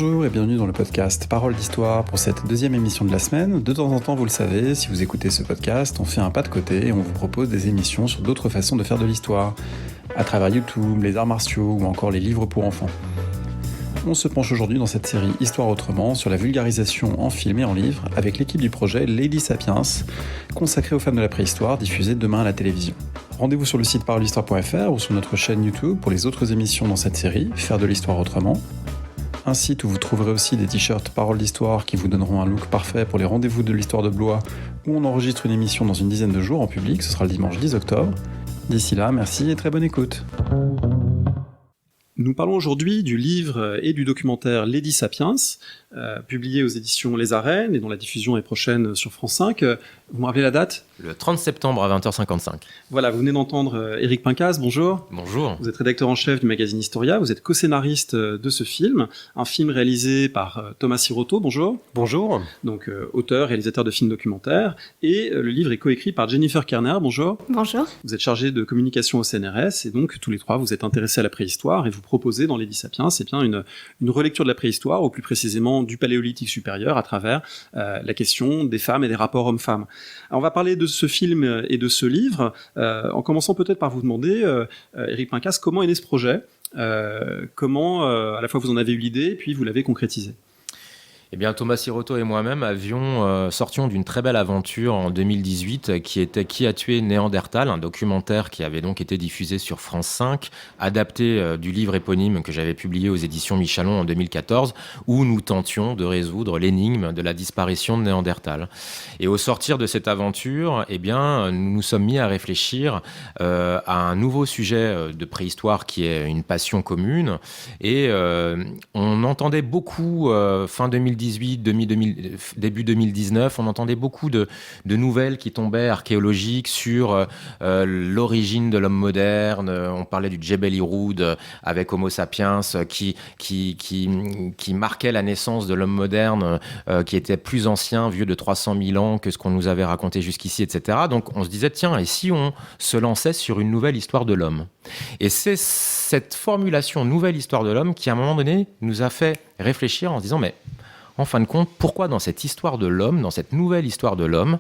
Bonjour et bienvenue dans le podcast Parole d'Histoire pour cette deuxième émission de la semaine. De temps en temps, vous le savez, si vous écoutez ce podcast, on fait un pas de côté et on vous propose des émissions sur d'autres façons de faire de l'histoire, à travers YouTube, les arts martiaux ou encore les livres pour enfants. On se penche aujourd'hui dans cette série Histoire autrement sur la vulgarisation en film et en livre avec l'équipe du projet Lady Sapiens, consacré aux femmes de la préhistoire, diffusé demain à la télévision. Rendez-vous sur le site parolehistoire.fr ou sur notre chaîne YouTube pour les autres émissions dans cette série, Faire de l'histoire autrement. Un site où vous trouverez aussi des t-shirts Parole d'Histoire qui vous donneront un look parfait pour les rendez-vous de l'Histoire de Blois où on enregistre une émission dans une dizaine de jours en public, ce sera le dimanche 10 octobre. D'ici là, merci et très bonne écoute. Nous parlons aujourd'hui du livre et du documentaire Lady Sapiens, publié aux éditions Les Arènes et dont la diffusion est prochaine sur France 5. Vous me rappelez la date ? Le 30 septembre à 20h55. Voilà, vous venez d'entendre Éric Pincas, bonjour. Bonjour. Vous êtes rédacteur en chef du magazine Historia, vous êtes co-scénariste de ce film, un film réalisé par Thomas Siroto, bonjour. Bonjour. Donc auteur, réalisateur de films documentaires, et le livre est coécrit par Jennifer Kerner, bonjour. Bonjour. Vous êtes chargé de communication au CNRS, et donc tous les trois vous êtes intéressés à la préhistoire, et vous proposez dans Lady Sapiens une relecture de la préhistoire, ou plus précisément du paléolithique supérieur, à travers la question des femmes et des rapports hommes-femmes. Alors, on va parler de ce film et de ce livre, en commençant peut-être par vous demander, Éric Pincas, comment est né ce projet ? Comment, à la fois vous en avez eu l'idée, puis vous l'avez concrétisé ? Eh bien, Thomas Siroto et moi-même sortions d'une très belle aventure en 2018 qui était Qui a tué Néandertal, un documentaire qui avait donc été diffusé sur France 5, adapté du livre éponyme que j'avais publié aux éditions Michalon en 2014, où nous tentions de résoudre l'énigme de la disparition de Néandertal. Et au sortir de cette aventure, eh bien, nous nous sommes mis à réfléchir à un nouveau sujet de préhistoire qui est une passion commune. Et on entendait beaucoup, fin 2018, début 2019, on entendait beaucoup de nouvelles qui tombaient archéologiques sur l'origine de l'homme moderne. On parlait du Djebel Irhoud avec Homo sapiens qui marquait la naissance de l'homme moderne qui était plus ancien, vieux de 300 000 ans que ce qu'on nous avait raconté jusqu'ici, etc. Donc on se disait, tiens, et si on se lançait sur une nouvelle histoire de l'homme ? Et c'est cette formulation nouvelle histoire de l'homme qui, à un moment donné, nous a fait réfléchir en se disant, mais en fin de compte, pourquoi dans cette histoire de l'homme, dans cette nouvelle histoire de l'homme,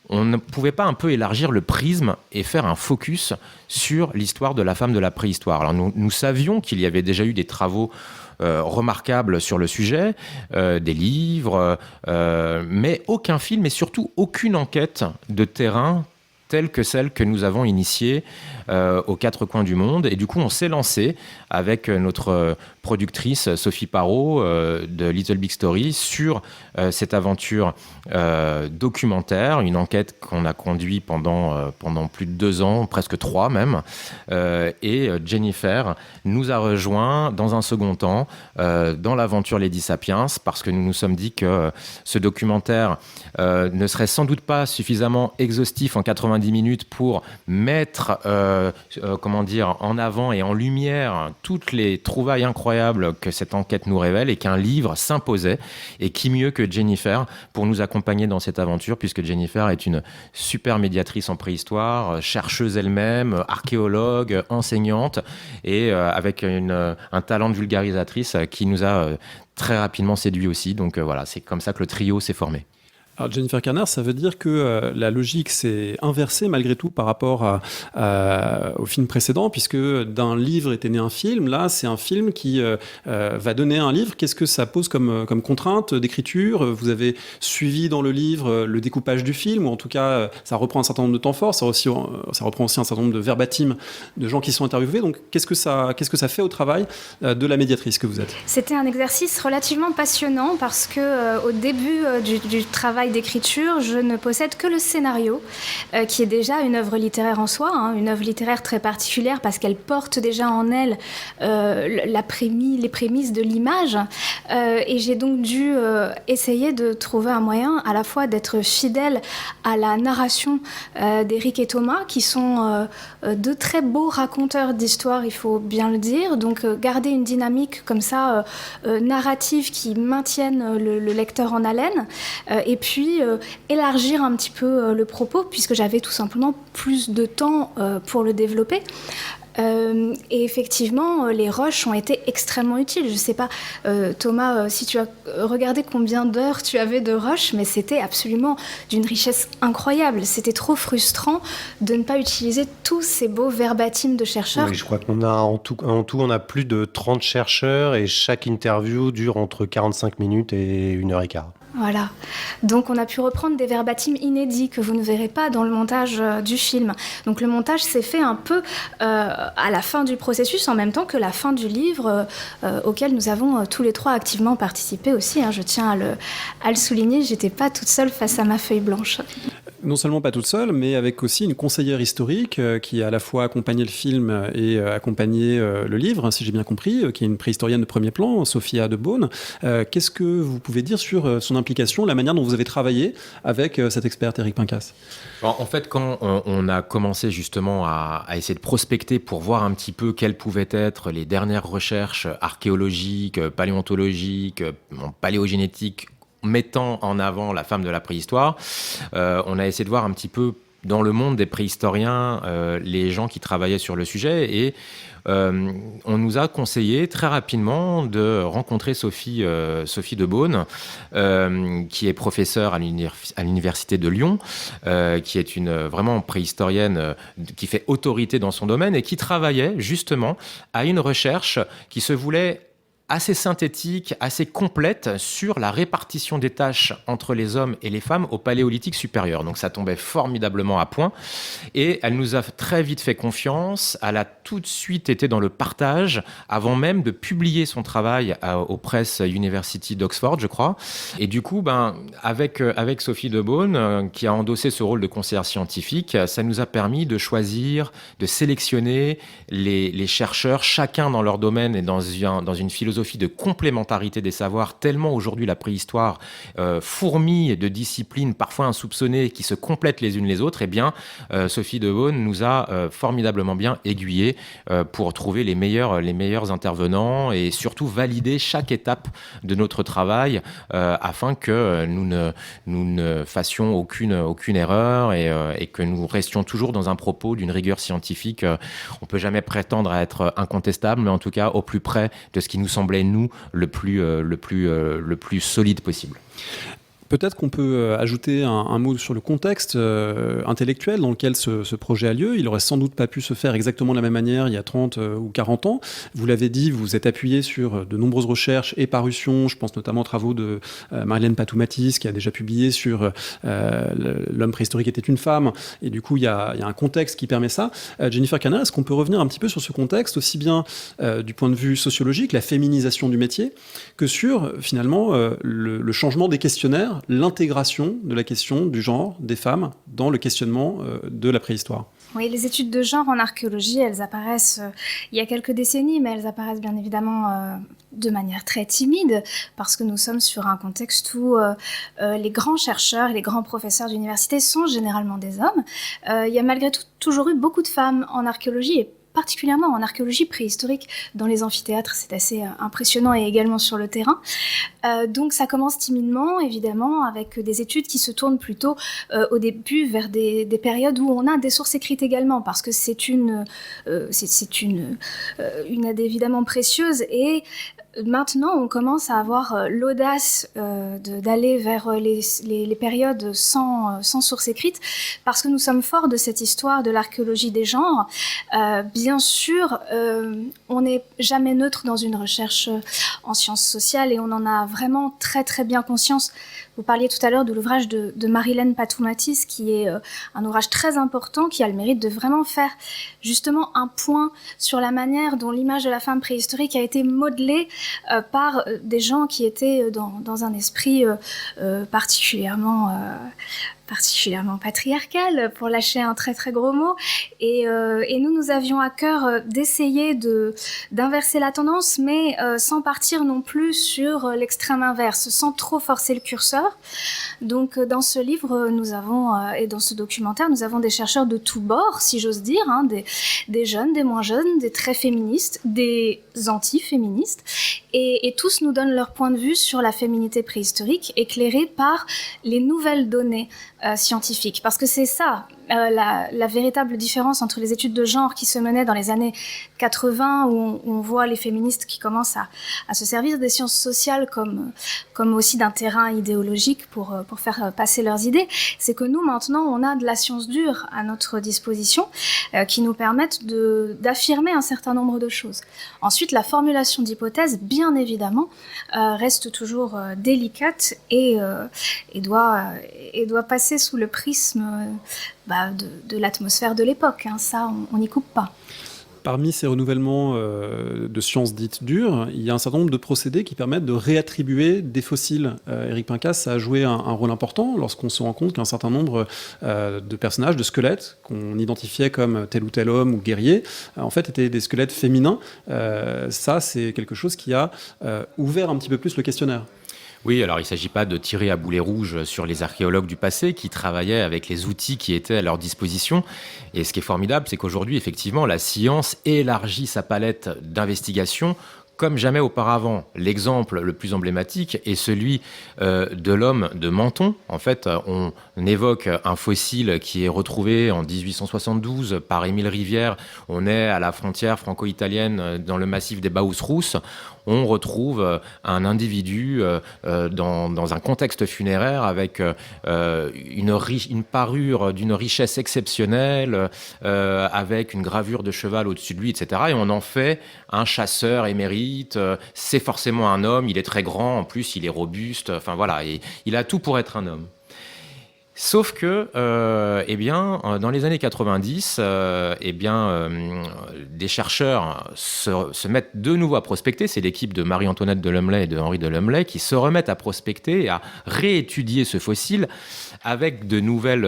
on ne pouvait pas un peu élargir le prisme et faire un focus sur l'histoire de la femme de la préhistoire ? Alors nous savions qu'il y avait déjà eu des travaux remarquables sur le sujet, des livres, mais aucun film et surtout aucune enquête de terrain telle que celle que nous avons initiée aux quatre coins du monde. Et du coup, on s'est lancé avec notre productrice Sophie Parot de Little Big Story sur cette aventure documentaire, une enquête qu'on a conduite pendant plus de 2 ans, presque 3 même. Et Jennifer nous a rejoints dans un second temps dans l'aventure Lady Sapiens, parce que nous nous sommes dit que ce documentaire ne serait sans doute pas suffisamment exhaustif en 90 minutes pour mettre en avant et en lumière toutes les trouvailles incroyables que cette enquête nous révèle, et qu'un livre s'imposait. Et qui mieux que Jennifer pour nous accompagner dans cette aventure, puisque Jennifer est une super médiatrice en préhistoire, chercheuse elle-même, archéologue, enseignante, et avec un talent de vulgarisatrice qui nous a très rapidement séduit aussi. Donc voilà, c'est comme ça que le trio s'est formé. Alors Jennifer Kerner, ça veut dire que la logique s'est inversée malgré tout par rapport au film précédent, puisque d'un livre était né un film. Là, c'est un film qui va donner un livre. Qu'est-ce que ça pose comme contrainte d'écriture ? Vous avez suivi dans le livre le découpage du film, ou en tout cas, ça reprend un certain nombre de temps forts. Ça reprend aussi un certain nombre de verbatim de gens qui sont interviewés. Donc, qu'est-ce que ça fait au travail de la médiatrice que vous êtes ? C'était un exercice relativement passionnant parce que au début du travail d'écriture, je ne possède que le scénario, qui est déjà une œuvre littéraire en soi, une œuvre littéraire très particulière parce qu'elle porte déjà en elle les prémices de l'image. Et j'ai donc dû essayer de trouver un moyen à la fois d'être fidèle à la narration d'Éric et Thomas, qui sont deux très beaux raconteurs d'histoire, il faut bien le dire. Donc garder une dynamique comme ça, narrative, qui maintienne le lecteur en haleine. Et puis élargir un petit peu le propos, puisque j'avais tout simplement plus de temps pour le développer. Et effectivement, les roches ont été extrêmement utiles. Je ne sais pas, Thomas, si tu as regardé combien d'heures tu avais de roches, mais c'était absolument d'une richesse incroyable. C'était trop frustrant de ne pas utiliser tous ces beaux verbatims de chercheurs. Oui, je crois qu'on a en tout, on a plus de 30 chercheurs et chaque interview dure entre 45 minutes et 1h15. Voilà. Donc on a pu reprendre des verbatims inédits que vous ne verrez pas dans le montage du film. Donc le montage s'est fait un peu à la fin du processus, en même temps que la fin du livre, auquel nous avons tous les trois activement participé aussi. Je tiens à le souligner, j'étais pas toute seule face à ma feuille blanche. Non seulement pas toute seule, mais avec aussi une conseillère historique qui a à la fois accompagné le film et accompagné le livre, si j'ai bien compris, qui est une préhistorienne de premier plan, Sophia de Beaune. Qu'est-ce que vous pouvez dire sur son implication, la manière dont vous avez travaillé avec cet expert Éric Pincas ? En fait, quand on a commencé justement à essayer de prospecter pour voir un petit peu quelles pouvaient être les dernières recherches archéologiques, paléontologiques, paléogénétiques, mettant en avant la femme de la préhistoire, on a essayé de voir un petit peu dans le monde des préhistoriens les gens qui travaillaient sur le sujet et on nous a conseillé très rapidement de rencontrer Sophie de Beaune, qui est professeure à l'université de Lyon, qui est une vraiment préhistorienne qui fait autorité dans son domaine et qui travaillait justement à une recherche qui se voulait assez synthétique, assez complète sur la répartition des tâches entre les hommes et les femmes au Paléolithique supérieur. Donc ça tombait formidablement à point et elle nous a très vite fait confiance. Elle a tout de suite été dans le partage avant même de publier son travail au Press University d'Oxford, je crois. Et du coup, avec Sophie de Beaune, qui a endossé ce rôle de conseillère scientifique, ça nous a permis de choisir, de sélectionner les chercheurs, chacun dans leur domaine et dans une philosophie de complémentarité des savoirs, tellement aujourd'hui la préhistoire fourmille de disciplines parfois insoupçonnées qui se complètent les unes les autres. Eh bien, Sophie de Beaune nous a formidablement bien aiguillés pour trouver les meilleurs intervenants et surtout valider chaque étape de notre travail afin que nous ne fassions aucune erreur et que nous restions toujours dans un propos d'une rigueur scientifique. On ne peut jamais prétendre à être incontestable, mais en tout cas au plus près de ce qui nous semblait, nous, le plus solide possible. Peut-être qu'on peut ajouter un mot sur le contexte intellectuel dans lequel ce projet a lieu. Il n'aurait sans doute pas pu se faire exactement de la même manière il y a 30 ou 40 ans. Vous l'avez dit, vous êtes appuyé sur de nombreuses recherches et parutions. Je pense notamment aux travaux de Marilène Patoumatis, qui a déjà publié sur l'homme préhistorique était une femme. Et du coup, il y a un contexte qui permet ça. Jennifer Canal, est-ce qu'on peut revenir un petit peu sur ce contexte, aussi bien du point de vue sociologique, la féminisation du métier, que sur, finalement, le changement des questionnaires, l'intégration de la question du genre des femmes dans le questionnement de la préhistoire. Oui, les études de genre en archéologie, elles apparaissent il y a quelques décennies, mais elles apparaissent bien évidemment de manière très timide, parce que nous sommes sur un contexte où les grands chercheurs et les grands professeurs d'université sont généralement des hommes. Il y a malgré tout toujours eu beaucoup de femmes en archéologie, et particulièrement en archéologie préhistorique. Dans les amphithéâtres, c'est assez impressionnant, et également sur le terrain. Donc ça commence timidement, évidemment, avec des études qui se tournent plutôt au début vers des périodes où on a des sources écrites également, parce que c'est une aide évidemment précieuse. Et maintenant, on commence à avoir l'audace d'aller vers les périodes sans source écrite, parce que nous sommes forts de cette histoire de l'archéologie des genres. Bien sûr, on n'est jamais neutre dans une recherche en sciences sociales, et on en a vraiment très très bien conscience. Vous parliez tout à l'heure de l'ouvrage de Marilène Patoumatis, qui est un ouvrage très important, qui a le mérite de vraiment faire justement un point sur la manière dont l'image de la femme préhistorique a été modelée par des gens qui étaient dans un esprit particulièrement patriarcal, pour lâcher un très très gros mot. Et nous avions à cœur d'essayer d'inverser la tendance, mais sans partir non plus sur l'extrême inverse, sans trop forcer le curseur. Donc dans ce livre, nous avons, et dans ce documentaire, nous avons des chercheurs de tous bords, si j'ose dire, des jeunes, des moins jeunes, des très féministes, des anti-féministes, et tous nous donnent leur point de vue sur la féminité préhistorique, éclairée par les nouvelles données scientifiques. Parce que c'est ça, la véritable différence entre les études de genre qui se menaient dans les années 80, où on voit les féministes qui commencent à se servir des sciences sociales comme aussi d'un terrain idéologique pour faire passer leurs idées, c'est que nous, maintenant, on a de la science dure à notre disposition qui nous permettent d'affirmer un certain nombre de choses. Ensuite, la formulation d'hypothèses, bien évidemment, reste toujours délicate et doit passer sous le prisme de l'atmosphère de l'époque. Ça, on n'y coupe pas. Parmi ces renouvellements de sciences dites dures, il y a un certain nombre de procédés qui permettent de réattribuer des fossiles. Éric Pincas a joué un rôle important lorsqu'on se rend compte qu'un certain nombre de personnages, de squelettes, qu'on identifiait comme tel ou tel homme ou guerrier, en fait étaient des squelettes féminins. Ça, c'est quelque chose qui a ouvert un petit peu plus le questionnaire. Oui, alors il ne s'agit pas de tirer à boulet rouge sur les archéologues du passé qui travaillaient avec les outils qui étaient à leur disposition. Et ce qui est formidable, c'est qu'aujourd'hui, effectivement, la science élargit sa palette d'investigation comme jamais auparavant. L'exemple le plus emblématique est celui de l'homme de Menton. En fait, on évoque un fossile qui est retrouvé en 1872 par Émile Rivière. On est à la frontière franco-italienne dans le massif des Baous-Rousses. On retrouve un individu dans un contexte funéraire avec une parure d'une richesse exceptionnelle, avec une gravure de cheval au-dessus de lui, etc. Et on en fait un chasseur émérite. C'est forcément un homme, il est très grand, en plus il est robuste. Enfin voilà, et il a tout pour être un homme. Sauf que, dans les années 90, des chercheurs se mettent de nouveau à prospecter. C'est l'équipe de Marie-Antoinette Delumlay et de Henri Delumlay qui se remettent à prospecter et à réétudier ce fossile avec de nouvelles,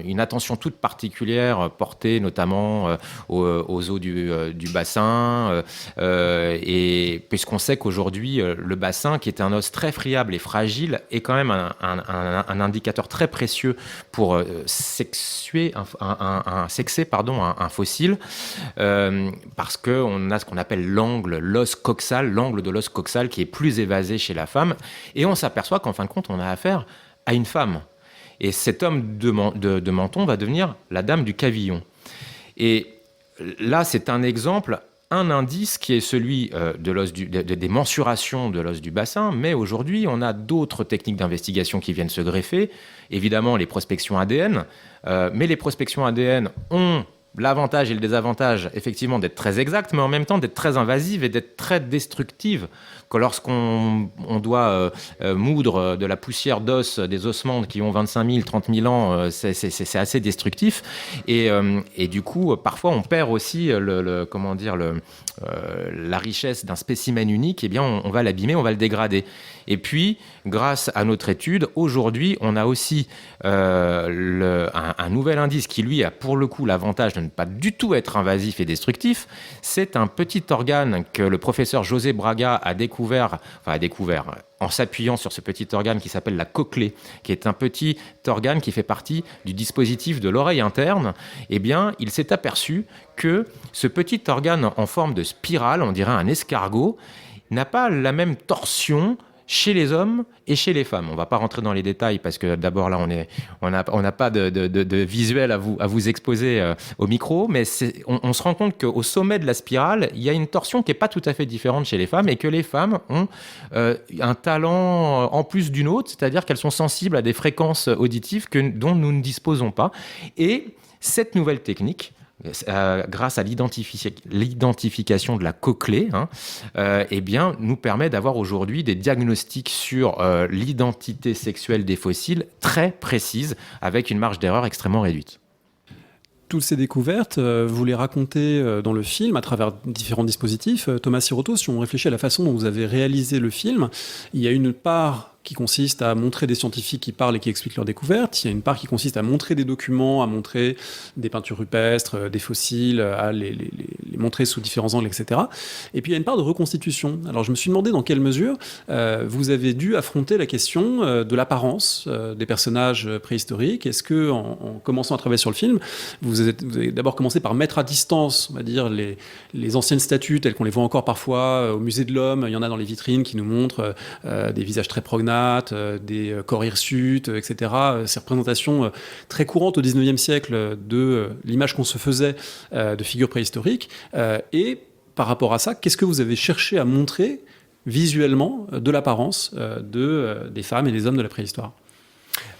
une attention toute particulière portée notamment aux eaux du bassin. Et puisqu'on sait qu'aujourd'hui, le bassin, qui est un os très friable et fragile, est quand même un indicateur très précieux pour sexer un fossile, parce qu'on a ce qu'on appelle l'os coxal, l'angle de l'os coxal qui est plus évasé chez la femme, et on s'aperçoit qu'en fin de compte, on a affaire à une femme. Et cet homme de Menton va devenir la dame du Cavillon. Et là, c'est un exemple, un indice qui est celui des mensurations de l'os du bassin, mais aujourd'hui, on a d'autres techniques d'investigation qui viennent se greffer. Évidemment, les prospections ADN, mais les prospections ADN ont l'avantage et le désavantage, effectivement, d'être très exactes, mais en même temps d'être très invasives et d'être très destructives. Que lorsqu'on doit moudre de la poussière d'os, des ossements qui ont 25 000, 30 000 ans, c'est assez destructif. Et du coup, parfois, on perd aussi la richesse d'un spécimen unique. Eh bien, on va l'abîmer, on va le dégrader. Et puis, grâce à notre étude, aujourd'hui, on a aussi un nouvel indice qui, lui, a pour le coup l'avantage de ne pas du tout être invasif et destructif. C'est un petit organe que le professeur José Braga a découvert en s'appuyant sur ce petit organe qui s'appelle la cochlée, qui est un petit organe qui fait partie du dispositif de l'oreille interne. Eh bien, il s'est aperçu que ce petit organe en forme de spirale, on dirait un escargot, n'a pas la même torsion chez les hommes et chez les femmes. On ne va pas rentrer dans les détails parce que d'abord là, on n'a pas de visuel à vous exposer au micro, mais on se rend compte qu'au sommet de la spirale, il y a une torsion qui n'est pas tout à fait différente chez les femmes et que les femmes ont un talent en plus d'une autre, c'est-à-dire qu'elles sont sensibles à des fréquences auditives dont nous ne disposons pas. Et cette nouvelle technique, grâce à l'identification de la cochlée, nous permet d'avoir aujourd'hui des diagnostics sur l'identité sexuelle des fossiles très précises, avec une marge d'erreur extrêmement réduite. Toutes ces découvertes, vous les racontez dans le film à travers différents dispositifs. Thomas Siroto, si on réfléchit à la façon dont vous avez réalisé le film, il y a une part qui consiste à montrer des scientifiques qui parlent et qui expliquent leurs découvertes. Il y a une part qui consiste à montrer des documents, à montrer des peintures rupestres, des fossiles, à les montrer sous différents angles, etc. Et puis il y a une part de reconstitution. Alors je me suis demandé dans quelle mesure vous avez dû affronter la question de l'apparence des personnages préhistoriques. Est-ce que, en commençant à travailler sur le film, vous avez d'abord commencé par mettre à distance, on va dire, les anciennes statues telles qu'on les voit encore parfois au musée de l'Homme. Il y en a dans les vitrines qui nous montrent des visages très prognates, stigmates, des corps hirsutes, etc. Ces représentations très courantes au XIXe siècle de l'image qu'on se faisait de figures préhistoriques. Et par rapport à ça, qu'est-ce que vous avez cherché à montrer visuellement de l'apparence des femmes et des hommes de la préhistoire ?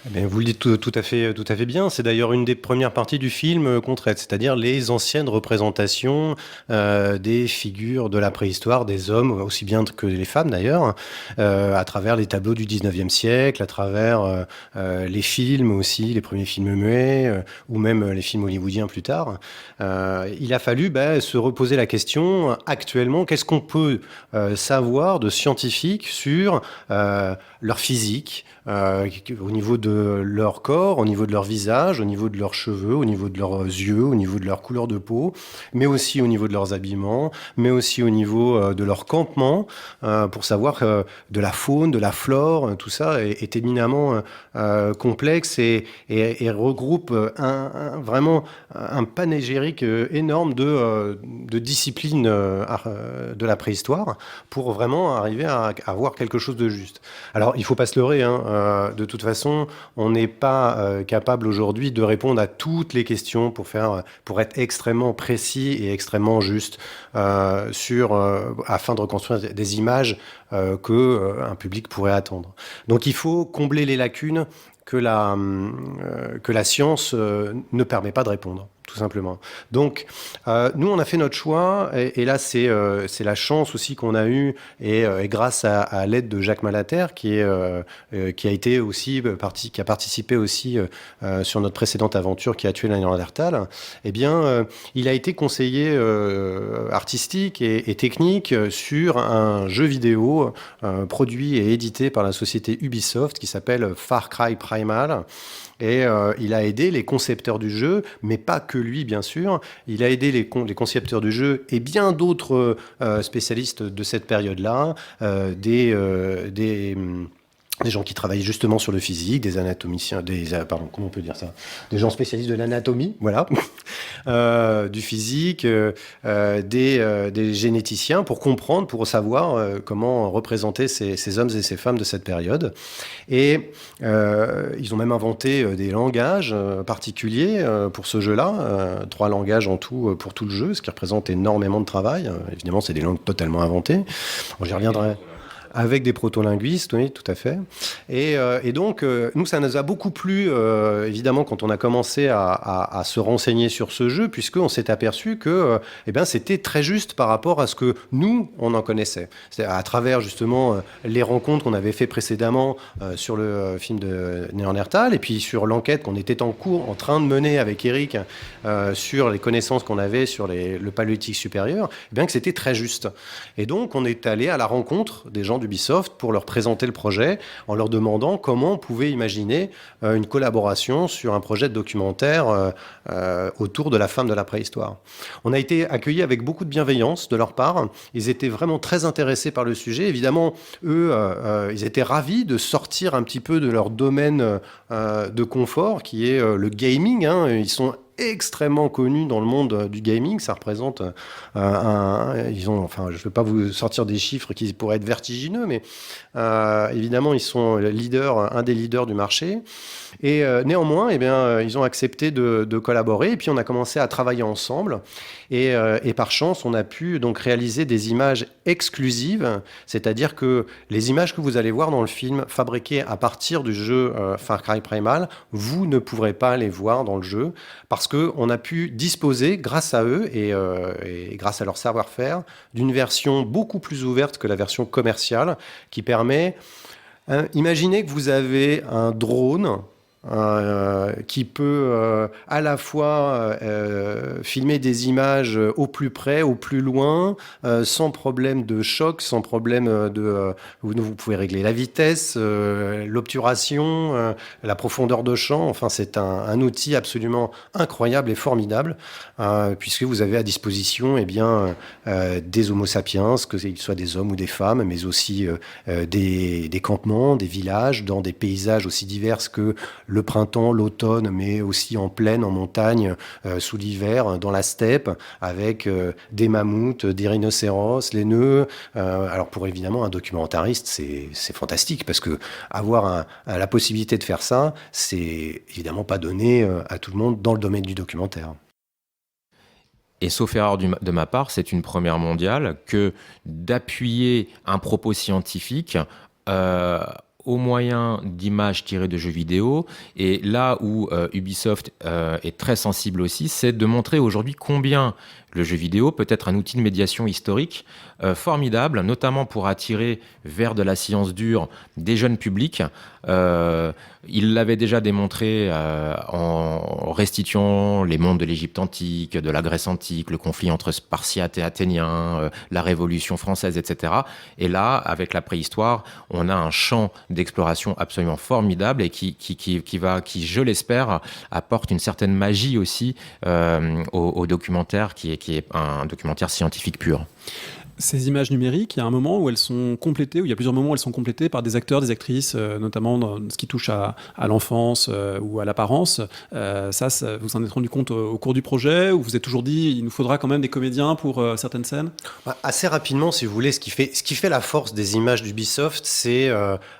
Vous le dites tout à fait bien. C'est d'ailleurs une des premières parties du film qu'on traite, c'est-à-dire les anciennes représentations des figures de la préhistoire, des hommes, aussi bien que les femmes d'ailleurs, à travers les tableaux du 19e siècle, à travers les films aussi, les premiers films muets, ou même les films hollywoodiens plus tard. Il a fallu se reposer la question, actuellement, qu'est-ce qu'on peut savoir de scientifique sur leur physique, au niveau de leur corps, au niveau de leur visage, au niveau de leurs cheveux, au niveau de leurs yeux, au niveau de leur couleur de peau, mais aussi au niveau de leurs habillements, mais aussi au niveau de leur campement, pour savoir de la faune, de la flore, tout ça est éminemment complexe et regroupe vraiment un panégérique énorme de disciplines de la préhistoire pour vraiment arriver à avoir quelque chose de juste. Alors, il ne faut pas se leurrer, de toute façon, on n'est pas capable aujourd'hui de répondre à toutes les questions pour être extrêmement précis et extrêmement juste afin de reconstruire des images qu'un public pourrait attendre. Donc il faut combler les lacunes que la science ne permet pas de répondre, tout simplement. Donc, nous, on a fait notre choix, et là, c'est la chance aussi qu'on a eue, et grâce à l'aide de Jacques Malater, qui a été aussi qui a participé aussi sur notre précédente aventure qui a tué la Néandertal. Eh bien, il a été conseiller artistique et technique sur un jeu vidéo produit et édité par la société Ubisoft qui s'appelle Far Cry Primal. Et il a aidé les concepteurs du jeu, mais pas que lui, bien sûr. Il a aidé les concepteurs du jeu et bien d'autres spécialistes de cette période-là, des gens qui travaillent justement sur le physique, des anatomiciens, comment on peut dire ça ? Des gens spécialistes de l'anatomie, voilà, du physique, des généticiens pour comprendre, pour savoir comment représenter ces hommes et ces femmes de cette période. Et ils ont même inventé des langages particuliers pour ce jeu-là, 3 langages en tout pour tout le jeu, ce qui représente énormément de travail. Évidemment, c'est des langues totalement inventées. J'y reviendrai. Avec des proto-linguistes, oui, tout à fait. Et donc, nous, ça nous a beaucoup plu, évidemment, quand on a commencé à se renseigner sur ce jeu, puisqu'on s'est aperçu que c'était très juste par rapport à ce que nous, on en connaissait. C'est à travers, justement, les rencontres qu'on avait fait précédemment sur le film de Néandertal, et puis sur l'enquête qu'on était en train de mener avec Eric sur les connaissances qu'on avait sur le paléolithique supérieur, que c'était très juste. Et donc, on est allé à la rencontre des gens d'Ubisoft pour leur présenter le projet en leur demandant comment on pouvait imaginer une collaboration sur un projet de documentaire autour de la femme de la préhistoire. On a été accueillis avec beaucoup de bienveillance de leur part. Ils étaient vraiment très intéressés par le sujet. Évidemment, eux, ils étaient ravis de sortir un petit peu de leur domaine de confort qui est le gaming. Ils sont extrêmement connus dans le monde du gaming. Ça représente je ne vais pas vous sortir des chiffres qui pourraient être vertigineux, mais évidemment, ils sont un des leaders du marché. Et néanmoins, ils ont accepté de collaborer. Et puis, on a commencé à travailler ensemble. Et par chance, on a pu donc réaliser des images exclusives. C'est-à-dire que les images que vous allez voir dans le film, fabriquées à partir du jeu Far Cry Primal, vous ne pourrez pas les voir dans le jeu parce qu'on a pu disposer, grâce à eux et grâce à leur savoir-faire, d'une version beaucoup plus ouverte que la version commerciale qui permet... imaginez que vous avez un drone qui peut à la fois filmer des images au plus près, au plus loin, sans problème de choc, sans problème vous pouvez régler la vitesse, l'obturation, la profondeur de champ. Enfin, c'est un outil absolument incroyable et formidable, puisque vous avez à disposition des homo sapiens, que ce soit des hommes ou des femmes, mais aussi des campements, des villages, dans des paysages aussi divers que le printemps, l'automne, mais aussi en plaine, en montagne, sous l'hiver, dans la steppe, avec des mammouths, des rhinocéros, les nœuds. Alors pour évidemment un documentariste, c'est fantastique, parce que avoir la possibilité de faire ça, c'est évidemment pas donné à tout le monde dans le domaine du documentaire. Et sauf erreur de ma part, c'est une première mondiale que d'appuyer un propos scientifique au moyen d'images tirées de jeux vidéo. Et là où Ubisoft est très sensible aussi, c'est de montrer aujourd'hui combien le jeu vidéo peut être un outil de médiation historique formidable, notamment pour attirer vers de la science dure des jeunes publics. Il l'avait déjà démontré en restituant les mondes de l'Égypte antique, de la Grèce antique, le conflit entre Spartiates et Athéniens, la Révolution française, etc. Et là, avec la préhistoire, on a un champ d'exploration absolument formidable et qui, je l'espère, apporte une certaine magie aussi au documentaire qui est un documentaire scientifique pur. Ces images numériques, il y a un moment où elles sont complétées, où il y a plusieurs moments où elles sont complétées par des acteurs, des actrices, notamment dans ce qui touche à l'enfance ou à l'apparence. Ça, vous en êtes rendu compte au cours du projet, ou vous vous êtes toujours dit il nous faudra quand même des comédiens pour certaines scènes ? Assez rapidement, si vous voulez, ce qui fait la force des images d'Ubisoft, c'est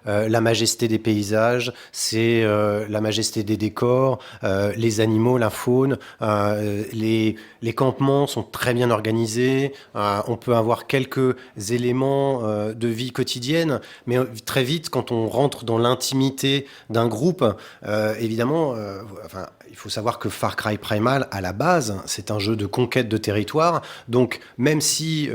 la majesté des paysages, c'est la majesté des décors, les animaux, la faune, les campements sont très bien organisés, on peut avoir quelques éléments de vie quotidienne, mais très vite, quand on rentre dans l'intimité d'un groupe, évidemment, il faut savoir que Far Cry Primal, à la base, c'est un jeu de conquête de territoire. Donc, même si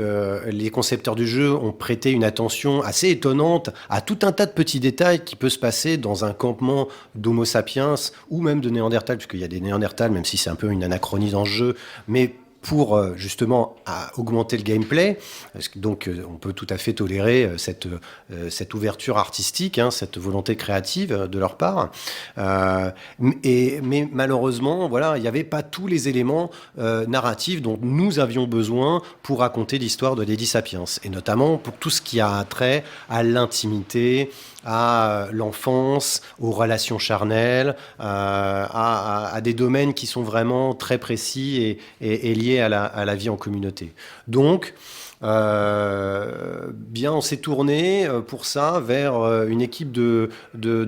les concepteurs du jeu ont prêté une attention assez étonnante à tout un tas de petits détails qui peut se passer dans un campement d'Homo sapiens ou même de Néandertal, puisqu'il y a des Néandertals, même si c'est un peu une anachronie dans ce jeu, mais pour justement augmenter le gameplay. Donc on peut tout à fait tolérer cette ouverture artistique, cette volonté créative de leur part. Mais malheureusement, voilà, il n'y avait pas tous les éléments narratifs dont nous avions besoin pour raconter l'histoire de Lady Sapiens. Et notamment pour tout ce qui a trait à l'intimité, à l'enfance, aux relations charnelles, à des domaines qui sont vraiment très précis et liés à la vie en communauté. Donc, on s'est tourné pour ça vers une équipe de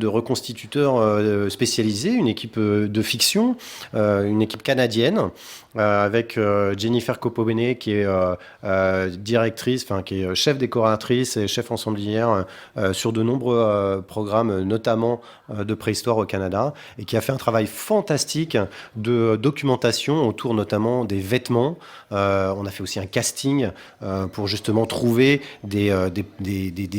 reconstituteurs spécialisés, une équipe de fiction, une équipe canadienne, avec Jennifer Copobene qui est directrice, qui est chef décoratrice et chef ensemblière sur de nombreux programmes, notamment de préhistoire au Canada, et qui a fait un travail fantastique de documentation autour notamment des vêtements. On a fait aussi un casting pour justement trouver des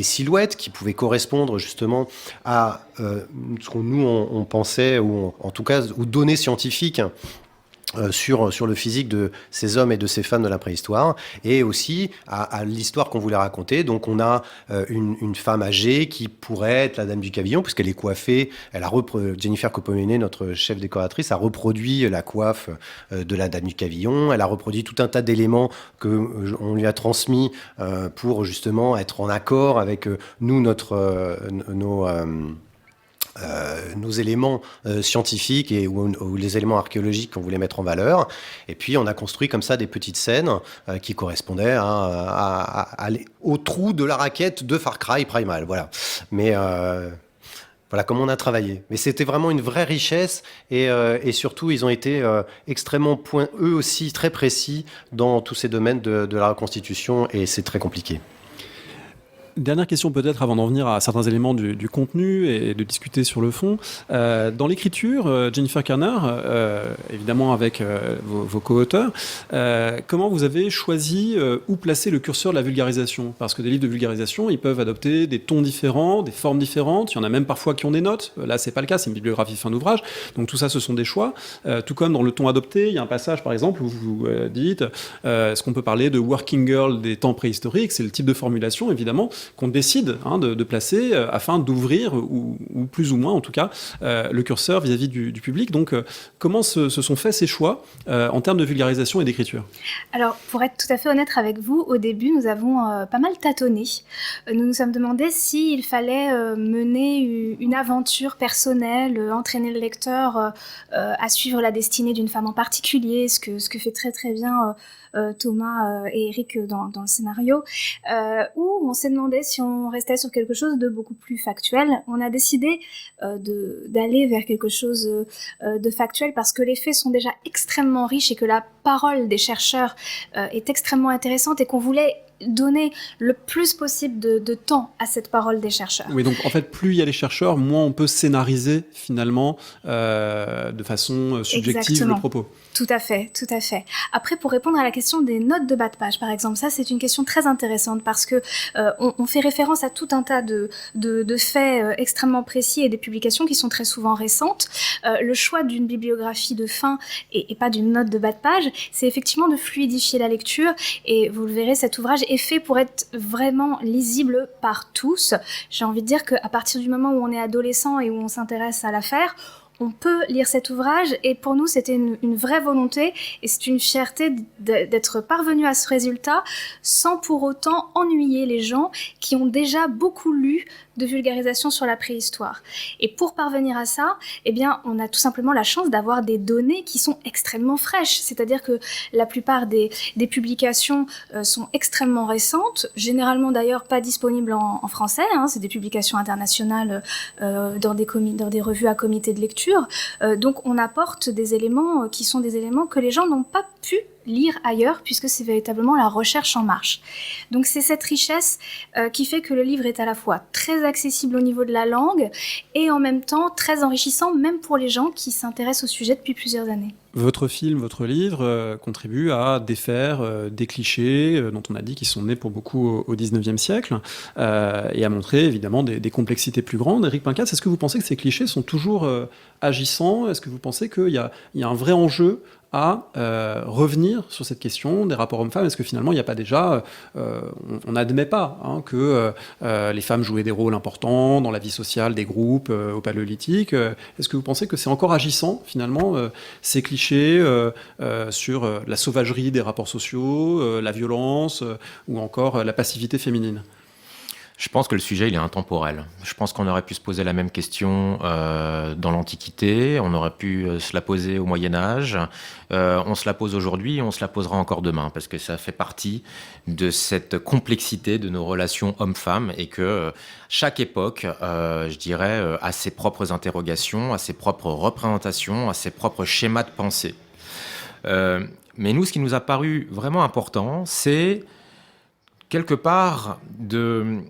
silhouettes qui pouvaient correspondre justement à ce qu'on on pensait, ou en tout cas aux données scientifiques sur le physique de ces hommes et de ces femmes de la préhistoire, et aussi à l'histoire qu'on voulait raconter. Donc on a une femme âgée qui pourrait être la Dame du Cavillon, puisqu'elle est coiffée. Jennifer Copomene, notre chef décoratrice, a reproduit la coiffe de la Dame du Cavillon. Elle a reproduit tout un tas d'éléments qu'on lui a transmis pour justement être en accord avec nous, nos éléments scientifiques ou les éléments archéologiques qu'on voulait mettre en valeur. Et puis on a construit comme ça des petites scènes qui correspondaient au trou de la raquette de Far Cry Primal. Voilà. Mais voilà comment on a travaillé. Mais c'était vraiment une vraie richesse, et surtout ils ont été extrêmement eux aussi très précis dans tous ces domaines de la reconstitution, et c'est très compliqué. Dernière question peut-être avant d'en venir à certains éléments du contenu et de discuter sur le fond. Dans l'écriture, Jennifer Kerner, évidemment avec vos co-auteurs, comment vous avez choisi où placer le curseur de la vulgarisation ? Parce que des livres de vulgarisation, ils peuvent adopter des tons différents, des formes différentes. Il y en a même parfois qui ont des notes. Là, c'est pas le cas, c'est une bibliographie fin d'ouvrage. Donc tout ça, ce sont des choix. Tout comme dans le ton adopté, il y a un passage, par exemple, où vous dites est-ce qu'on peut parler de working girl des temps préhistoriques ? C'est le type de formulation, évidemment. qu'on décide de placer afin d'ouvrir, ou plus ou moins en tout cas, le curseur vis-à-vis du public. Donc, comment se sont faits ces choix en termes de vulgarisation et d'écriture ? Alors, pour être tout à fait honnête avec vous, au début, nous avons pas mal tâtonné. Nous nous sommes demandé s'il fallait mener une aventure personnelle, entraîner le lecteur à suivre la destinée d'une femme en particulier, ce que fait très très bien Thomas et Eric dans le scénario, où on s'est demandé si on restait sur quelque chose de beaucoup plus factuel. On a décidé d'aller vers quelque chose de factuel parce que les faits sont déjà extrêmement riches et que la parole des chercheurs est extrêmement intéressante et qu'on voulait donner le plus possible de temps à cette parole des chercheurs. Oui, donc en fait, plus il y a les chercheurs, moins on peut scénariser finalement de façon subjective Exactement. le propos. Tout à fait, tout à fait. Après, pour répondre à la question des notes de bas de page, par exemple, ça c'est une question très intéressante parce que on fait référence à tout un tas de faits extrêmement précis et des publications qui sont très souvent récentes. Le choix d'une bibliographie de fin et pas d'une note de bas de page, c'est effectivement de fluidifier la lecture et vous le verrez, cet ouvrage est fait pour être vraiment lisible par tous. J'ai envie de dire qu'à partir du moment où on est adolescent et où on s'intéresse à l'affaire, on peut lire cet ouvrage et pour nous c'était une vraie volonté et c'est une fierté d'être parvenu à ce résultat sans pour autant ennuyer les gens qui ont déjà beaucoup lu de vulgarisation sur la préhistoire. Et pour parvenir à ça, eh bien, on a tout simplement la chance d'avoir des données qui sont extrêmement fraîches. C'est-à-dire que la plupart des publications sont extrêmement récentes, généralement d'ailleurs pas disponibles en français, c'est des publications internationales dans des revues à comité de lecture. Donc on apporte des éléments qui sont des éléments que les gens n'ont pas pu lire ailleurs, puisque c'est véritablement la recherche en marche. Donc c'est cette richesse qui fait que le livre est à la fois très accessible au niveau de la langue et en même temps très enrichissant, même pour les gens qui s'intéressent au sujet depuis plusieurs années. Votre film, votre livre contribue à défaire des clichés dont on a dit qu'ils sont nés pour beaucoup au XIXe siècle et à montrer évidemment des complexités plus grandes. Éric Pinckaers, est-ce que vous pensez que ces clichés sont toujours agissants ? Est-ce que vous pensez qu'il y a un vrai enjeu à revenir sur cette question des rapports hommes-femmes? Est-ce que finalement il n'y a pas déjà, on n'admet pas que les femmes jouaient des rôles importants dans la vie sociale des groupes au Paléolithique? Est-ce que vous pensez que c'est encore agissant finalement ces clichés sur la sauvagerie des rapports sociaux, la violence ou encore la passivité féminine? Je pense que le sujet, il est intemporel. Je pense qu'on aurait pu se poser la même question dans l'Antiquité, on aurait pu se la poser au Moyen-Âge, on se la pose aujourd'hui et on se la posera encore demain, parce que ça fait partie de cette complexité de nos relations hommes-femmes et que chaque époque, je dirais, a ses propres interrogations, a ses propres représentations, a ses propres schémas de pensée. Mais nous, ce qui nous a paru vraiment important, c'est quelque part de